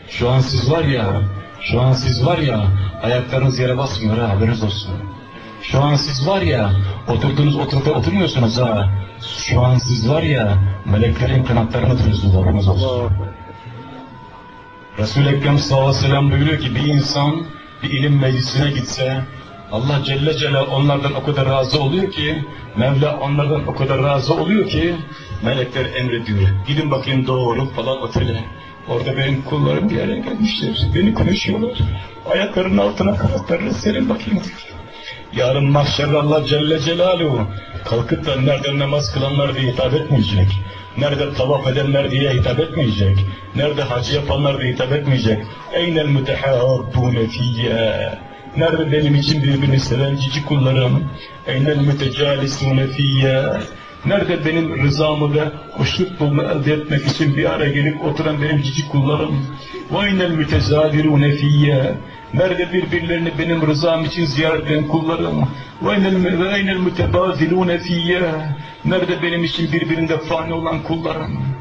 Şu an siz var ya, ayaklarınız yere basmıyor ha, haberiniz olsun. Şu an siz var ya, oturduğunuz oturukta oturmuyorsunuz ha. Şu an siz var ya, meleklerin kanatlarını tutuyorsunuz, haberiniz olsun. Resul-i Ekrem sallallahu aleyhi ve sellem buyuruyor ki, bir insan bir ilim meclisine gitse, Allah Celle Celal onlardan o kadar razı oluyor ki, Mevla onlardan o kadar razı oluyor ki, melekler emrediyor. Gidin bakayım doğru falan otele. Orada benim kullarım bir yere gelmişler. Beni konuşuyorlar. Ayaklarının altına kanatlarını serin bakayım. Yarın mahşerde Allah Celle Celaluhu kalkıp da nerede namaz kılanlar diye hitap etmeyecek. Nerede tavaf edenler diye hitap etmeyecek. Nerede hacı yapanlar diye hitap etmeyecek. Eynel mütehabbûne fiyye. Nerede benim için birbirini seven cici kullarım? Eynel mütecalisûne fiyye. Nerede benim rızamı ve hoşnutluğumu elde etmek için bir araya gelip oturan benim cici kullarım? وَاِنَ الْمُتَزَادِرُونَ فِيَّ. Nerede birbirlerini benim rızam için ziyaret eden kullarım? وَاِنَ الْمُتَبَادِلُونَ فِيَّ. Nerede benim için birbirinde fani olan kullarım?